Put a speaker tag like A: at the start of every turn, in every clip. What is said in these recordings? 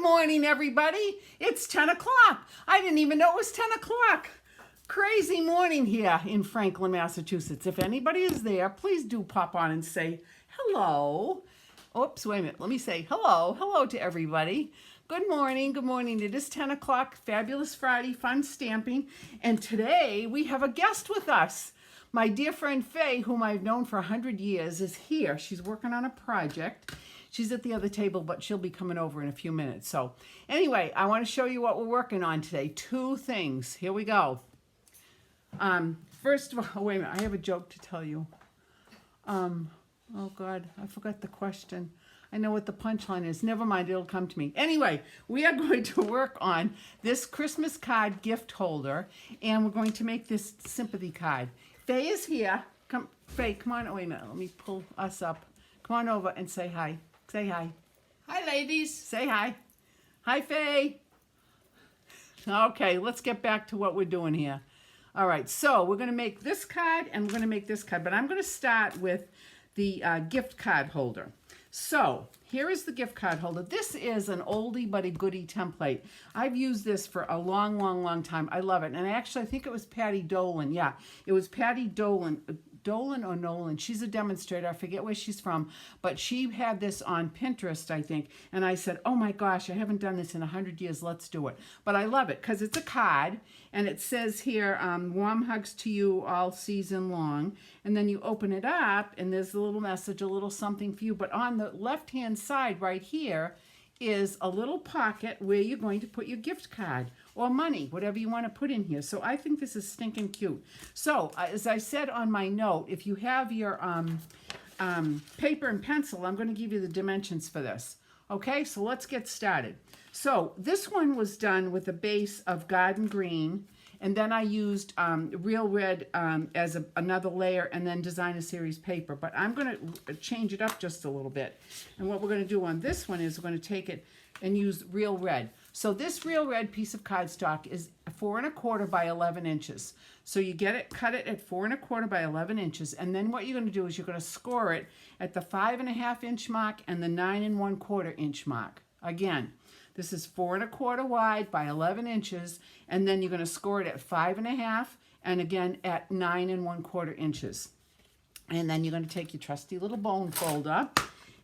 A: morning, everybody. It's 10 o'clock. I didn't even know it was 10 o'clock. Crazy morning here in Franklin, Massachusetts. If anybody is there, please do pop on and say hello. Oops, wait a minute. Let me say hello. Hello to everybody. Good morning. Good morning. It is 10 o'clock. Fabulous Friday. Fun stamping. And today we have a guest with us. My dear friend Faye, whom I've known for 100 years, is here. She's working on a project. She's at the other table, but she'll be coming over in a few minutes. So anyway, I want to show you what we're working on today. Two things. Here we go. First of all, wait a minute. I have a joke to tell you. Oh, God, I forgot the question. I know what the punchline is. Never mind, it'll come to me. Anyway, we are going to work on this Christmas card gift holder, and we're going to make this sympathy card. Faye is here. Come, Faye, come on. Oh, wait a minute. Let me pull us up. Come on over and say hi. Say hi.
B: Hi, ladies.
A: Say hi. Hi, Faye. Okay, let's get back to what we're doing here. All right, so we're going to make this card and we're going to make this card, but I'm going to start with the gift card holder. So here is the gift card holder. This is an oldie but a goodie template. I've used this for a long time. I love it. And actually, I think it was Patty Dolan. Yeah, it was Patty Dolan. Dolan or Nolan. She's a demonstrator. I forget where she's from, but she had this on Pinterest, I think. And I said, oh my gosh, I haven't done this in 100 years. Let's do it. But I love it because it's a card and it says here, warm hugs to you all season long. And then you open it up and there's a little message, a little something for you. But on the left-hand side right here is a little pocket where you're going to put your gift card or money, whatever you want to put in here. So I think this is stinking cute. So as I said on my note, if you have your paper and pencil, I'm going to give you the dimensions for this. Okay, so let's get started. So this one was done with a base of garden green, and then I used real red as another layer, and then Designer Series paper. But I'm going to change it up just a little bit. And what we're going to do on this one is we're going to take it and use real red. So this real red piece of cardstock is 4 1/4 by 11 inches. So you get it, cut it at 4 1/4 by 11 inches, and then what you're going to do is you're going to score it at the 5 1/2 inch mark and the 9 1/4 inch mark. Again, this is 4 1/4 wide by 11 inches, and then you're going to score it at 5 1/2 and again at 9 1/4 inches. And then you're going to take your trusty little bone folder,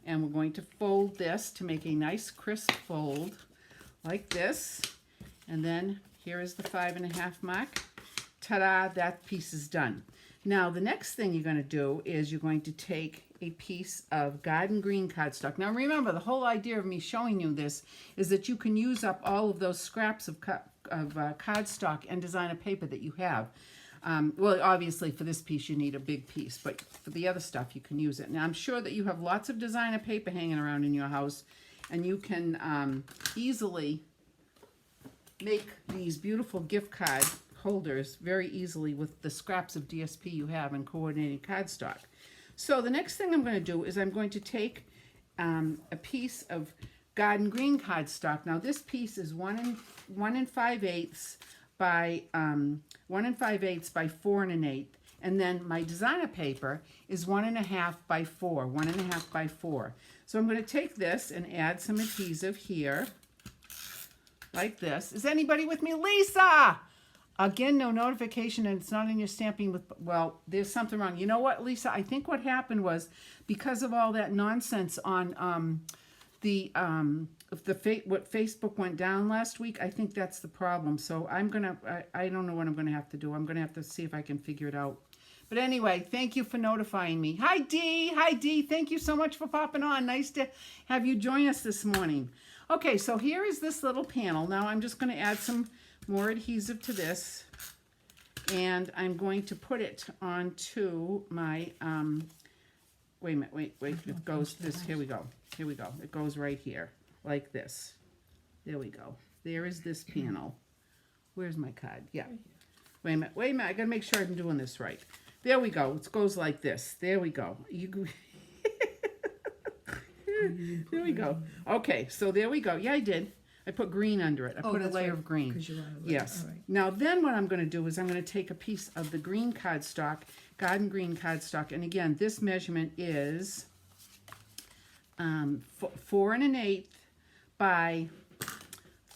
A: and we're going to fold this to make a nice crisp fold like this. And then here is the 5 1/2 mark. Ta-da, that piece is done. Now the next thing you're going to do is you're going to take a piece of garden green cardstock. Now remember, the whole idea of me showing you this is that you can use up all of those scraps of cardstock and designer paper that you have. Well, obviously for this piece you need a big piece, but for the other stuff you can use it. Now I'm sure that you have lots of designer paper hanging around in your house, and you can easily make these beautiful gift card holders very easily with the scraps of DSP you have and coordinating cardstock. So the next thing I'm going to do is I'm going to take a piece of garden green cardstock. Now this piece is 1 5/8 by 1 5/8 by 4 1/8, and then my designer paper is 1 1/2 by 4, 1 1/2 by 4. So I'm going to take this and add some adhesive here, like this. Is anybody with me? Lisa! Again, no notification, and it's not in your stamping with, well, there's something wrong. You know what, Lisa? I think what happened was because of all that nonsense on what Facebook went down last week, I think that's the problem. So I don't know what I'm going to have to do. I'm going to have to see if I can figure it out. But anyway, thank you for notifying me. Hi, Dee. Hi, Dee. Thank you so much for popping on. Nice to have you join us this morning. Okay, so here is this little panel. Now I'm just going to add some more adhesive to this, and I'm going to put it onto my, wait a minute, wait, it goes this, here we go, it goes right here, like this. There we go. There is this panel. Where's my card? Yeah. Wait a minute, I gotta make sure I'm doing this right. There we go, it goes like this. There we go. There we go. Okay, so there we go. Yeah, I did. I put green under it. I put a layer of green. Yes.
B: All right.
A: Now then what I'm going to do is I'm going to take a piece of the green cardstock, garden green cardstock, and again this measurement is 4 1/8 by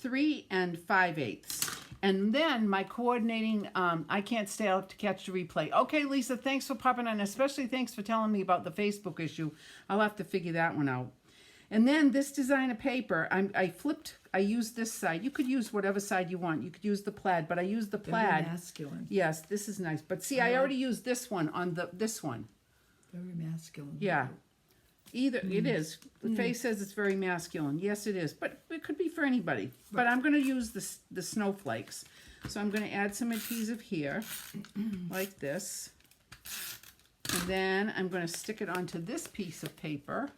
A: 3 5/8. And then my coordinating, I can't stay out to catch the replay. Okay, Lisa, thanks for popping on. Especially thanks for telling me about the Facebook issue. I'll have to figure that one out. And then this design of paper, I used this side. You could use whatever side you want. You could use the plaid, but I used the plaid.
B: Very masculine.
A: Yes, this is nice. But see, I already used this one on this one.
B: Very masculine.
A: Yeah. Either it is. The face says it's very masculine. Yes, it is. But it could be for anybody. But I'm going to use the snowflakes. So I'm going to add some adhesive here, like this. And then I'm going to stick it onto this piece of paper,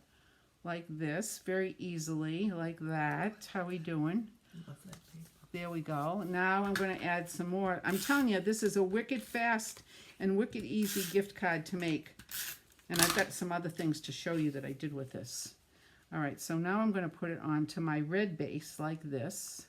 A: like this, very easily, like that. How we doing?
B: I love that paper.
A: There we go. Now I'm going to add some more. I'm telling you, this is a wicked fast and wicked easy gift card to make. And I've got some other things to show you that I did with this. All right, so now I'm going to put it onto my red base like this.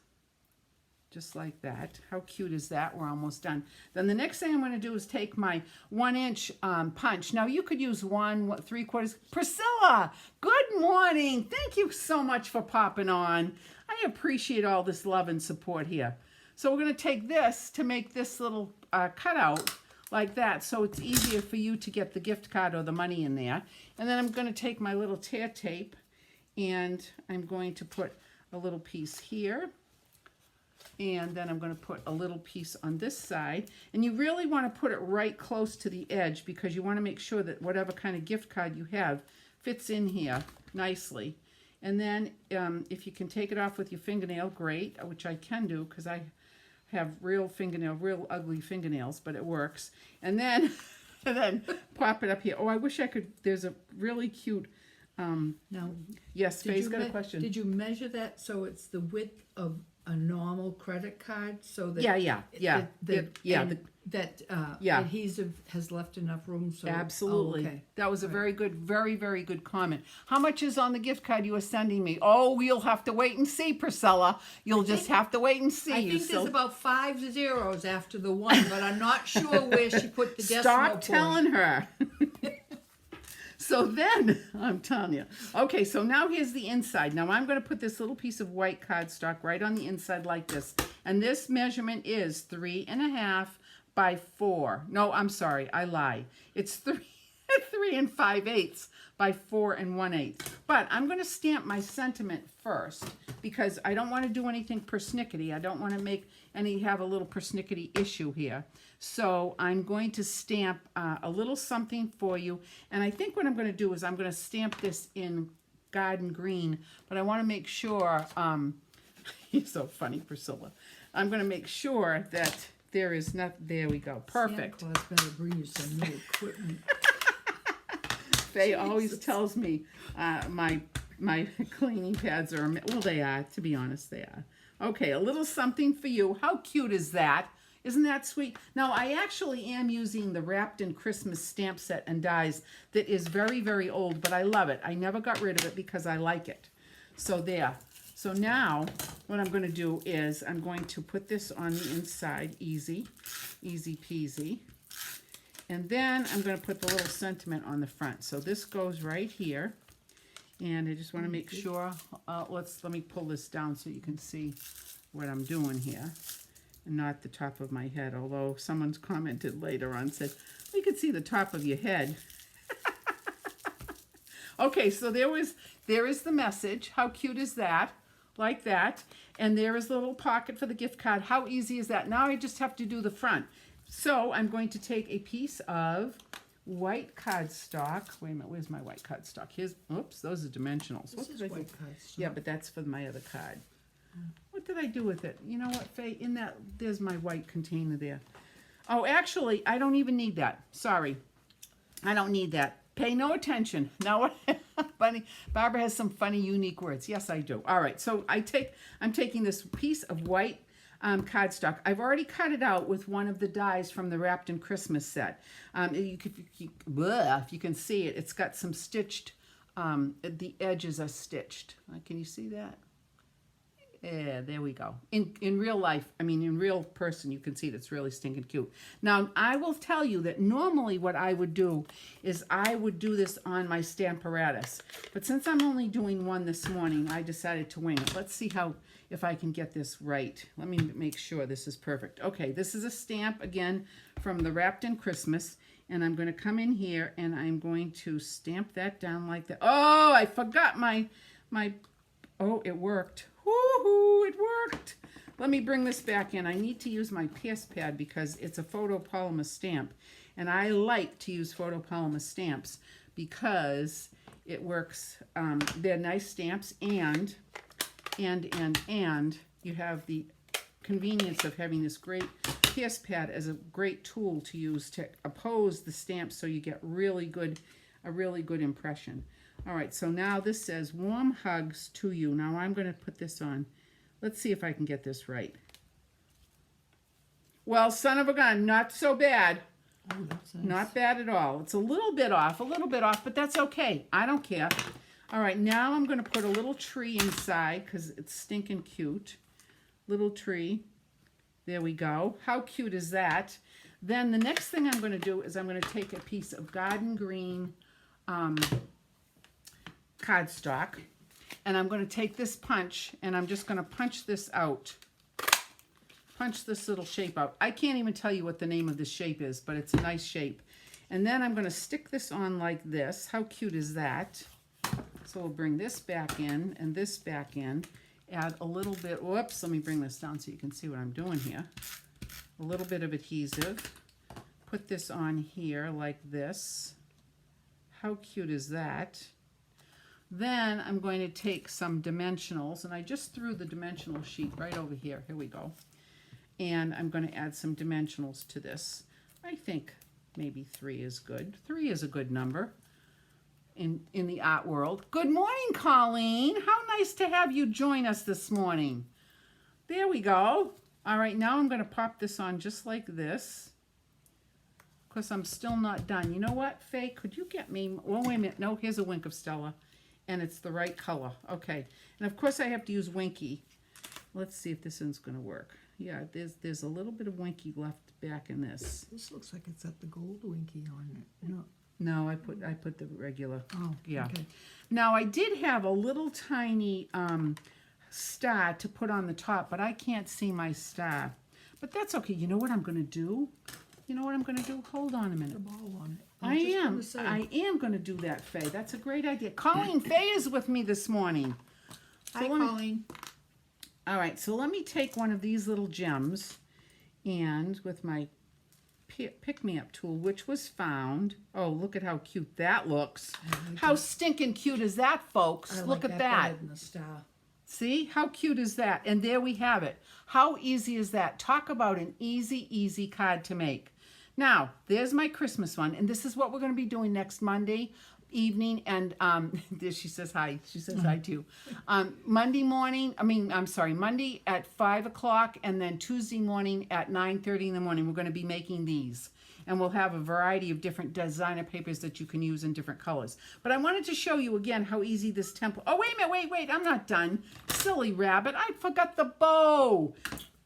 A: Just like that. How cute is that? We're almost done. Then the next thing I'm going to do is take my 1-inch punch. Now you could use 1 3/4. Priscilla, good morning. Thank you so much for popping on. I appreciate all this love and support here. So we're going to take this to make this little cutout like that, so it's easier for you to get the gift card or the money in there. And then I'm going to take my little tear tape and I'm going to put a little piece here. And then I'm going to put a little piece on this side. And you really want to put it right close to the edge because you want to make sure that whatever kind of gift card you have fits in here nicely. And then if you can take it off with your fingernail, great, which I can do because I have real ugly fingernails, but it works. And then, pop it up here. Oh, I wish I could. There's a really cute.
B: Now,
A: yes, Faye's got a question.
B: Did you measure that so it's the width of a normal credit card, so that that adhesive has left enough room? So
A: absolutely.
B: Oh, okay.
A: That was a very good, very, very good comment. How much is on the gift card you are sending me? Oh, you'll have to wait and see, Priscilla. You'll just have to wait and see.
B: I think there's about 5 zeros after the 1, but I'm not sure where she put the decimal point.
A: Stop telling her. So then, I'm telling you. Okay, so now here's the inside. Now I'm going to put this little piece of white cardstock right on the inside like this. And this measurement is 3 1/2 by 4. No, I'm sorry, I lie. It's 3 5/8 by 4 1/8. But I'm going to stamp my sentiment first because I don't want to do anything persnickety. I don't want to have a little persnickety issue here. So I'm going to stamp a little something for you. And I think what I'm going to do is I'm going to stamp this in garden green. But I want to make sure, you're so funny, Priscilla. I'm going to make sure that there is not, there we go. Perfect.
B: Santa Claus better bring you some new equipment.
A: Faye always tells me my cleaning pads are, well, they are, to be honest, they are. Okay, a little something for you. How cute is that? Isn't that sweet? Now, I actually am using the Wrapped in Christmas stamp set and dies that is very, very old, but I love it. I never got rid of it because I like it. So there. So now, what I'm going to do is I'm going to put this on the inside, easy peasy. And then I'm going to put the little sentiment on the front. So this goes right here. And I just want to make sure, let me pull this down so you can see what I'm doing here. And not the top of my head, although someone's commented later on, said, we could see the top of your head. Okay, so there is the message. How cute is that? Like that. And there is the little pocket for the gift card. How easy is that? Now I just have to do the front. So I'm going to take a piece of white cardstock. Wait a minute, where's my white cardstock? Here's, oops, those are dimensionals.
B: This is white cardstock.
A: Yeah, but that's for my other card. What did I do with it? You know what, Faye? There's my white container there. Oh, actually, I don't even need that. Sorry. I don't need that. Pay no attention. Now, funny. Barbara has some funny, unique words. Yes, I do. All right, so I'm taking this piece of white cardstock. I've already cut it out with one of the dies from the Wrapped in Christmas set. If you can see it, it's got some stitched, the edges are stitched. Can you see that? Yeah, there we go. In real life, I mean, in real person, you can see that's really stinking cute. Now, I will tell you that normally what I would do is I would do this on my Stamparatus. But since I'm only doing one this morning, I decided to wing it. Let's see if I can get this right. Let me make sure this is perfect. Okay, this is a stamp, again, from the Wrapped in Christmas. And I'm going to come in here and I'm going to stamp that down like that. Oh, I forgot my oh, it worked. Woohoo, it worked. Let me bring this back in. I need to use my Pierce pad because it's a photopolymer stamp. And I like to use photopolymer stamps because it works. They're nice stamps and you have the convenience of having this great Pierce pad as a great tool to use to oppose the stamp so you get a really good impression. All right, so now this says warm hugs to you. Now I'm going to put this on. Let's see if I can get this right. Well, son of a gun, not so bad.
B: Oh, that's nice.
A: Not bad at all. It's a little bit off, but that's okay. I don't care. All right, now I'm going to put a little tree inside because it's stinking cute. Little tree. There we go. How cute is that? Then the next thing I'm going to do is I'm going to take a piece of garden green cardstock, and I'm going to take this punch, and I'm just going to punch this out. Punch this little shape out. I can't even tell you what the name of this shape is, but it's a nice shape. And then I'm going to stick this on like this. How cute is that? So we'll bring this back in and this back in. Add a little bit, whoops, let me bring this down so you can see what I'm doing here. A little bit of adhesive. Put this on here like this. How cute is that? Then I'm going to take some dimensionals, and I just threw the dimensional sheet right over here. Here we go. And I'm going to add some dimensionals to this. I think maybe 3 is good. 3 is a good number in the art world. Good morning, Colleen. How nice to have you join us this morning. There we go. All right, now I'm going to pop this on just like this. Of course, I'm still not done. You know what, Faye? Could you get me... Oh, wait a minute. No, here's a wink of Stella. And it's the right color. Okay. And, of course, I have to use Winky. Let's see if this one's going to work. Yeah, there's a little bit of Winky left back in this.
B: This looks like it's got the gold winky on it. No.
A: No, I put the regular.
B: Oh,
A: yeah.
B: okay.
A: Now, I did have a little tiny star to put on the top, but I can't see my star. But that's okay. You know what I'm going to do? You know what I'm going to do? Hold on a minute.
B: The ball on it.
A: I am going to do that, Faye. That's a great idea. Colleen Faye is with me this morning.
B: Hi,
A: let me-
B: Colleen.
A: All right, so let me take one of these little gems and with my pick-me-up tool, which was found. Oh, look at how cute that looks. How stinking cute is that, folks?
B: I
A: Look
B: like
A: at that.
B: better than the star.
A: See? How cute is that? And there we have it. How easy is that? Talk about an easy card to make. Now, there's my Christmas one, and this is what we're going to be doing next Monday evening, and she says hi. She says hi too. Monday at 5 o'clock, and then Tuesday morning at 9:30 in the morning, we're going to be making these. And we'll have a variety of different designer papers that you can use in different colors. But I wanted to show you again how easy this template... Oh, wait a minute, wait, I'm not done. Silly rabbit, I forgot the bow.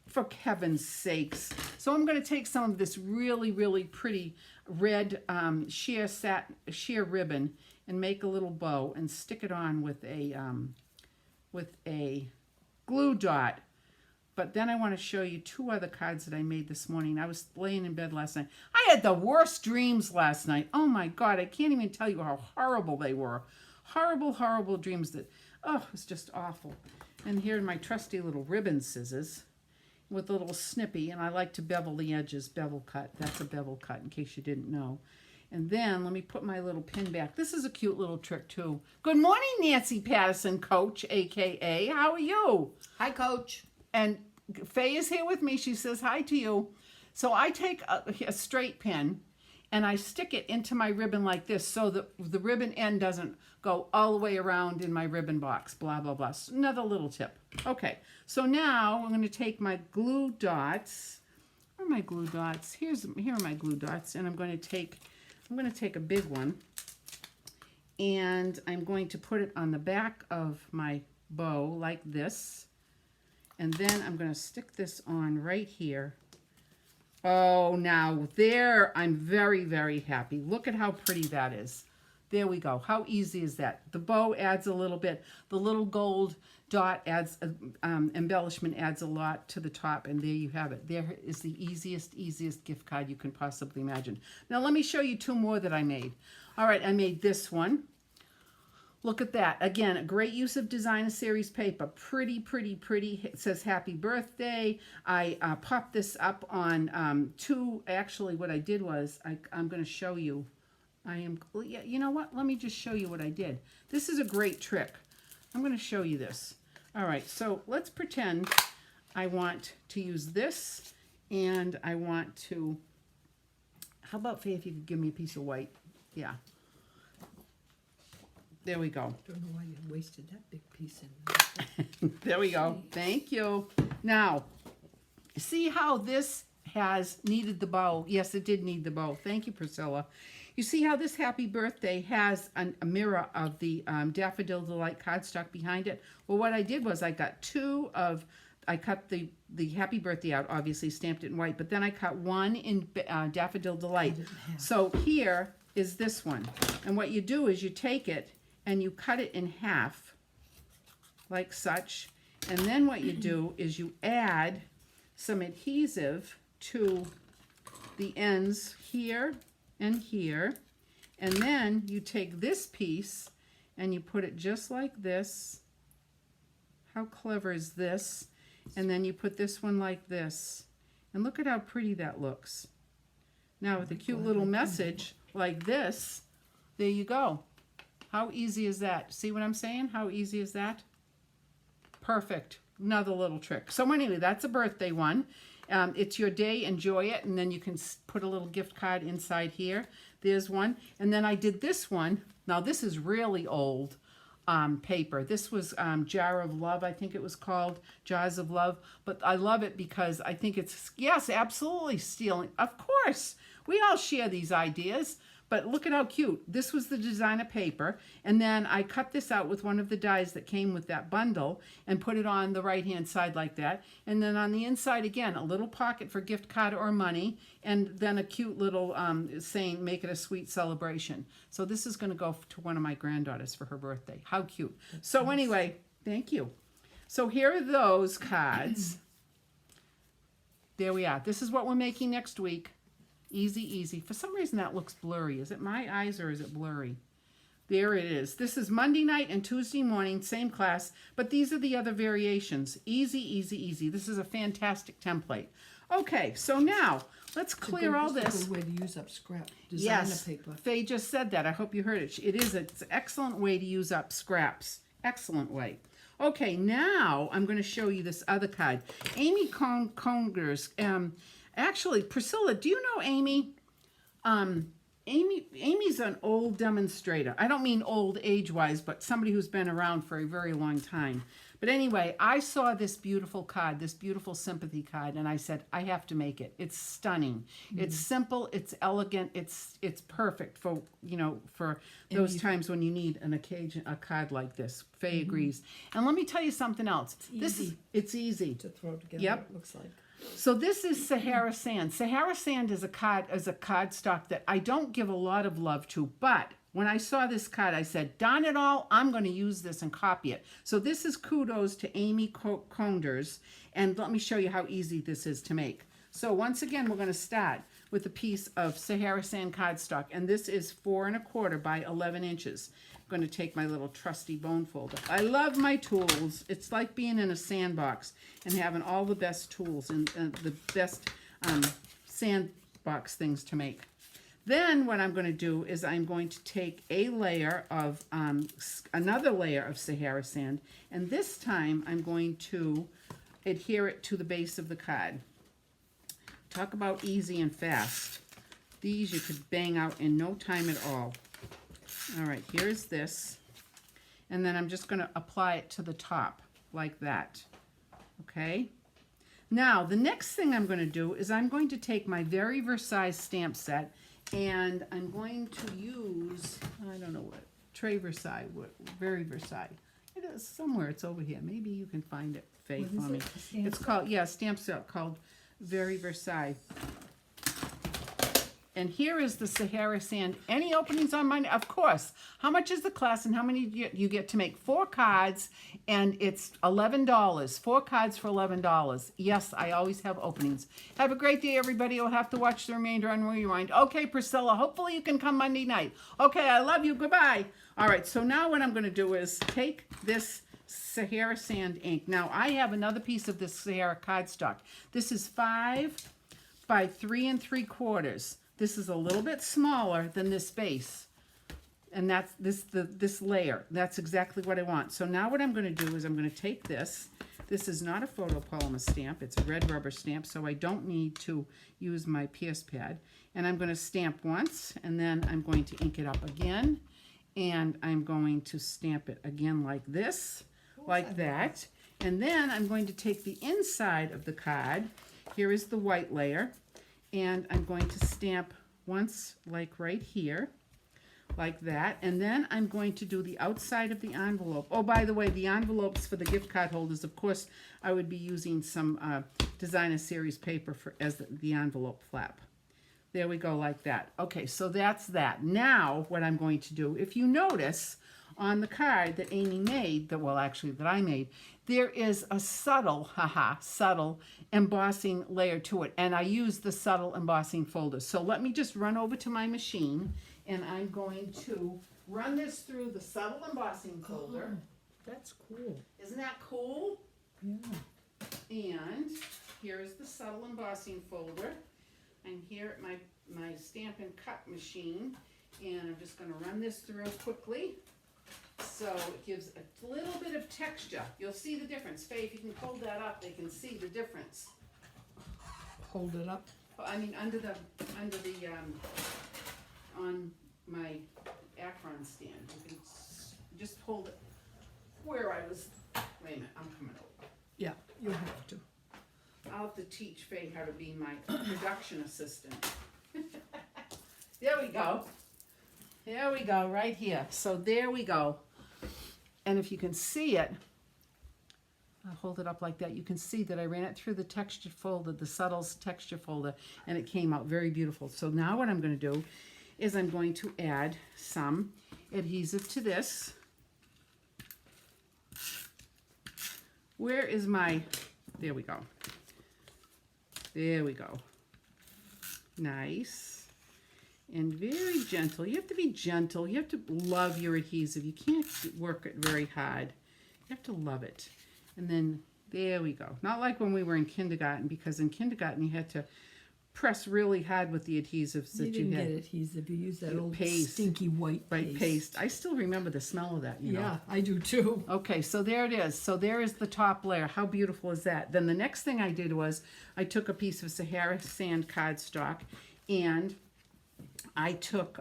A: For heaven's sakes. So I'm going to take some of this really pretty red sheer ribbon and make a little bow and stick it on with a glue dot. But then I want to show you 2 other cards that I made this morning. I was laying in bed last night. I had the worst dreams last night. Oh my God, I can't even tell you how horrible they were. Horrible dreams that, oh, it was just awful. And here are my trusty little ribbon scissors with a little snippy, and I like to bevel the edges, bevel cut. That's a bevel cut, in case you didn't know. And then let me put my little pin back. This is a cute little trick, too. Good morning, Nancy Patterson, Coach, a.k.a. How are you?
B: Hi, Coach.
A: And Faye is here with me. She says hi to you. So I take a straight pin, and I stick it into my ribbon like this so that the ribbon end doesn't go all the way around in my ribbon box, blah, blah, blah. So another little tip. Okay, so now I'm going to take my glue dots. Where are my glue dots? Here are my glue dots, and I'm going to take a big one, and I'm going to put it on the back of my bow like this. And then I'm going to stick this on right here. Oh, now there, I'm very, very happy. Look at how pretty that is. There we go. How easy is that? The bow adds a little bit. The little gold dot adds, embellishment adds a lot to the top, and there you have it. There is the easiest gift card you can possibly imagine. Now let me show you two more that I made. All right, I made this one. Look at that. Again, a great use of Designer Series paper. Pretty, pretty, pretty. It says happy birthday. I popped this up on actually what I did was, I'm going to show you. Yeah, you know what? Let me just show you what I did. This is a great trick. I'm going to show you this. All right, so let's pretend I want to use this, and I want to, how about, Faye, if you could give me a piece of white? Yeah. There we go.
B: Don't know why you wasted that big piece in there.
A: There we go. Thank you. Now, see how this has needed the bow? Yes, it did need the bow. Thank you, Priscilla. You see how this happy birthday has a mirror of the Daffodil Delight cardstock behind it? Well, what I did was I got I cut the happy birthday out, obviously stamped it in white, but then I cut one in Daffodil Delight. So here is this one. And what you do is you take it and you cut it in half, like such. And then what you do is you add some adhesive to the ends here and here. And then you take this piece and you put it just like this. How clever is this? And then you put this one like this. And look at how pretty that looks. Now with a cute little message like this, there you go. How easy is that? See what I'm saying? How easy is that? Perfect. Another little trick. So anyway, that's a birthday one. It's your day, enjoy it, and then you can put a little gift card inside here. There's one. And then I did this one. Now this is really old paper. This was Jar of Love, I think it was called, Jars of Love. But I love it because I think it's, yes, absolutely stealing. Of course, we all share these ideas. But look at how cute. This was the designer paper. And then I cut this out with one of the dies that came with that bundle and put it on the right-hand side like that. And then on the inside, again, a little pocket for gift card or money. And then a cute little saying, make it a sweet celebration. So this is going to go to one of my granddaughters for her birthday. How cute. So anyway, thank you. So here are those cards. There we are. This is what we're making next week. Easy, easy. For some reason that looks blurry. Is it my eyes or is it blurry? There it is. This is Monday night and Tuesday morning, same class, but these are the other variations. Easy, easy, easy. This is a fantastic template. Okay, so now let's clear all this.
B: It's a good way to use up scrap designer paper.
A: Faye just said that. I hope you heard it. It's an excellent way to use up scraps. Excellent way. Okay, now I'm going to show you this other card. Amy Congers. Actually, Priscilla, do you know Amy? Amy's an old demonstrator. I don't mean old age-wise, but somebody who's been around for a very long time. But anyway, I saw this beautiful card, this beautiful sympathy card, and I said, I have to make it. It's stunning. It's simple, it's elegant, it's perfect for, you know, for those times when you need a card like this. Faye agrees. And let me tell you something else. It's easy
B: To throw together,
A: Yep.
B: it looks like.
A: So this is Sahara Sand. Sahara Sand is a card stock that I don't give a lot of love to, but when I saw this card, I said, darn it all, I'm going to use this and copy it. So this is kudos to Amy Conders, and let me show you how easy this is to make. So once again, we're going to start with a piece of Sahara Sand cardstock, and this is 4 1/4 by 11 inches. I'm going to take my little trusty bone folder. I love my tools. It's like being in a sandbox and having all the best tools and the best sandbox things to make. Then what I'm going to do is I'm going to take a layer of, another layer of Sahara Sand, and this time I'm going to adhere it to the base of the card. Talk about easy and fast. These you could bang out in no time at all. All right, here's this. And then I'm just going to apply it to the top like that. Okay? Now, the next thing I'm going to do is I'm going to take my Very Versailles stamp set and I'm going to use, I don't know what, Très Versailles, Very Versailles. It is somewhere. It's over here. Maybe you can find it, Faye,
B: What
A: for
B: is
A: me.
B: it? A stamp
A: It's called, yeah, stamp set called Very Versailles. And here is the Sahara Sand. Any openings on mine? Of course. How much is the class and how many do you get to make? 4 cards and it's $11. 4 cards for $11. Yes, I always have openings. Have a great day, everybody. You'll have to watch the remainder on Rewind. Okay, Priscilla, hopefully you can come Monday night. Okay, I love you. Goodbye. All right, so now what I'm going to do is take this Sahara Sand ink. Now, I have another piece of this Sahara cardstock. This is 5 by 3 3/4. This is a little bit smaller than this base. And that's this layer. That's exactly what I want. So now what I'm going to do is I'm going to take this. This is not a photopolymer stamp. It's a red rubber stamp, so I don't need to use my PS pad. And I'm going to stamp once, and then I'm going to ink it up again. And I'm going to stamp it again like this, like that. And then I'm going to take the inside of the card. Here is the white layer. And I'm going to stamp once, like right here, like that. And then I'm going to do the outside of the envelope. Oh, by the way, the envelopes for the gift card holders, of course, I would be using some Designer Series paper as the envelope flap. There we go, like that. Okay, so that's that. Now, what I'm going to do, if you notice on the card that Amy made, that I made, there is a subtle embossing layer to it. And I use the subtle embossing folder. So let me just run over to my machine and I'm going to run this through the subtle embossing folder.
B: Oh, that's cool.
A: Isn't that cool?
B: Yeah.
A: And here is the subtle embossing folder. I'm here at my stamp and cut machine. And I'm just going to run this through quickly. So it gives a little bit of texture. You'll see the difference. Faye, if you can hold that up, they can see the difference.
B: Hold it up.
A: I mean, under the on my Acron stand. You can just hold it where I was. Wait a minute, I'm coming over.
B: Yeah, you have to.
A: I'll have to teach Faye how to be my production assistant. There we go. There we go, right here. So there we go. And if you can see it, I'll hold it up like that. You can see that I ran it through the texture folder, the subtles texture folder, and it came out very beautiful. So now what I'm going to do is I'm going to add some adhesive to this. Where is my, there we go. There we go. Nice. And very gentle. You have to be gentle. You have to love your adhesive. You can't work it very hard. You have to love it. And then there we go. Not like when we were in kindergarten, because in kindergarten you had to press really hard with the adhesives that you had.
B: You didn't get adhesive. You used that
A: The
B: old
A: paste.
B: stinky white paste.
A: Right, paste. I still remember the smell of that, you know.
B: Yeah, I do too.
A: Okay, so there it is. So there is the top layer. How beautiful is that? Then the next thing I did was I took a piece of Sahara Sand cardstock and I took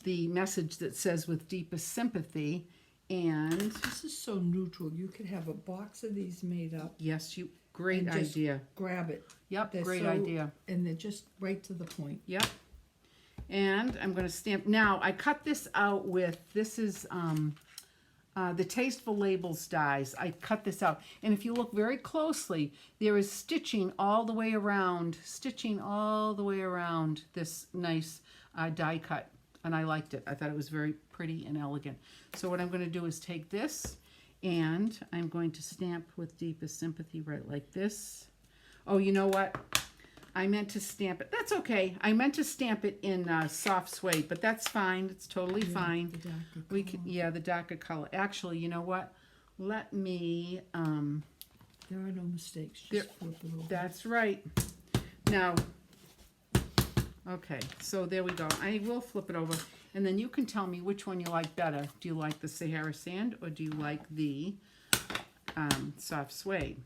A: the message that says with deepest sympathy, and
B: This is so neutral. You could have a box of these made up.
A: yes, great
B: and just
A: idea.
B: Grab it.
A: Yep,
B: They're
A: great
B: so-
A: idea.
B: And they're just right to the point.
A: Yep. And I'm going to stamp. Now, I cut this out with, this is the Tasteful Labels dies. I cut this out. And if you look very closely, there is stitching all the way around this nice die cut. And I liked it. I thought it was very pretty and elegant. So what I'm going to do is take this and I'm going to stamp with deepest sympathy right like this. Oh, you know what? I meant to stamp it. That's okay. I meant to stamp it in soft suede, but that's fine. It's totally fine.
B: The darker
A: We can, yeah, the darker color. Actually, you know what? Let me.
B: There are no mistakes.
A: There-
B: Just flip it over.
A: That's right. Now. Okay, so there we go. I will flip it over, and then you can tell me which one you like better. Do you like the Sahara Sand or do you like the soft suede?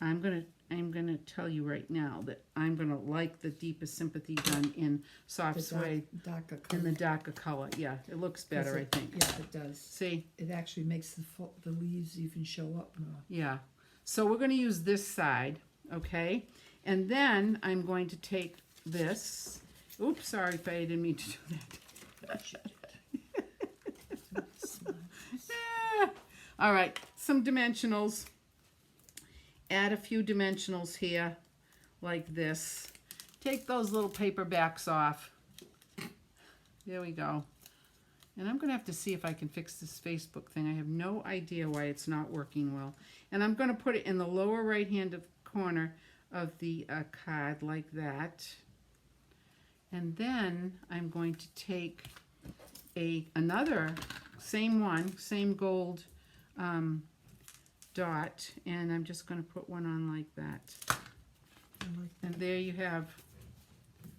A: I'm gonna tell you right now that I'm gonna like the deepest sympathy done in soft
B: The
A: suede
B: darker
A: in
B: color.
A: the darker color. Yeah, it looks better, I think.
B: Yeah, it does.
A: See,
B: It actually makes the leaves even show up more.
A: yeah. So we're gonna use this side, okay? And then I'm going to take this. Oops, sorry, Faye, I didn't mean to do that. All right, some dimensionals. Add a few dimensionals here, like this. Take those little paper backs off. There we go. And I'm going to have to see if I can fix this Facebook thing. I have no idea why it's not working well. And I'm going to put it in the lower right-hand corner of the card like that. And then I'm going to take another, same one, same gold dot, and I'm just going to put one on like that. And there you have,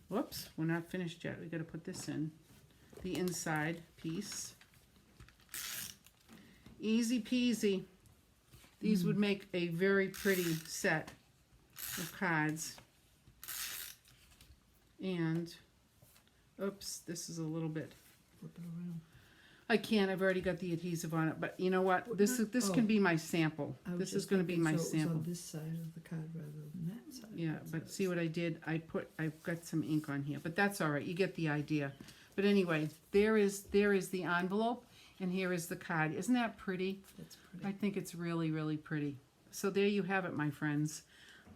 A: whoops, we're not finished yet. We got to put this in, the inside piece. Easy peasy. These would make a very pretty set of cards. And, oops, this is a little bit,
B: Flip it around.
A: I can't, I've already got the adhesive on it, but you know what? This can be my sample.
B: I was
A: This is
B: just
A: going to be
B: thinking,
A: my
B: so it was
A: sample.
B: on this side of the card rather than that side.
A: Yeah,
B: That's
A: but
B: what
A: see
B: it's-
A: what I did? I've got some ink on here, but that's all right. You get the idea. But anyway, there is the envelope, and here is the card. Isn't that pretty?
B: That's
A: I
B: pretty.
A: think it's really, really pretty. So there you have it, my friends.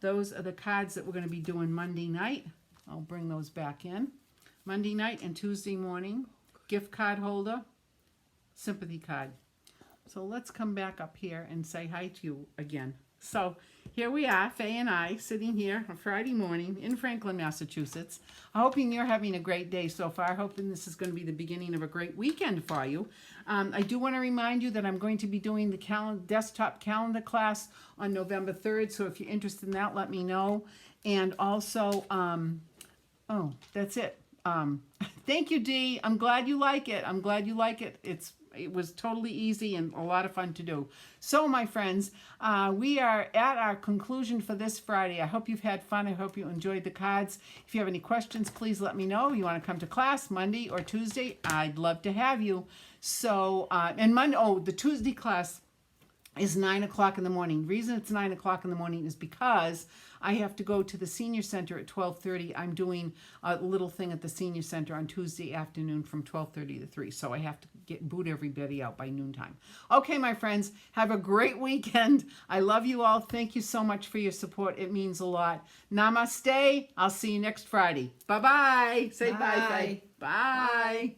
A: Those are the cards that we're going to be doing Monday night. I'll bring those back in. Monday night and Tuesday morning. Gift card holder, sympathy card. So let's come back up here and say hi to you again. So here we are, Faye and I, sitting here on Friday morning in Franklin, Massachusetts. Hoping you're having a great day so far. Hoping this is going to be the beginning of a great weekend for you. I do want to remind you that I'm going to be doing the desktop calendar class on November 3rd. So if you're interested in that, let me know. And also, oh, that's it. Thank you, Dee. I'm glad you like it. I'm glad you like it. It was totally easy and a lot of fun to do. So, my friends, we are at our conclusion for this Friday. I hope you've had fun. I hope you enjoyed the cards. If you have any questions, please let me know. You want to come to class Monday or Tuesday? I'd love to have you. So, and Monday, the Tuesday class is 9 o'clock in the morning. The reason it's 9 o'clock in the morning is because I have to go to the senior center at 12:30. I'm doing a little thing at the senior center on Tuesday afternoon from 12:30 to 3. So I have to boot everybody out by noontime. Okay, my friends, have a great weekend. I love you all. Thank you so much for your support. It means a lot. Namaste. I'll see you next Friday. Bye-bye. Say bye,
B: Bye.
A: Faye. Bye.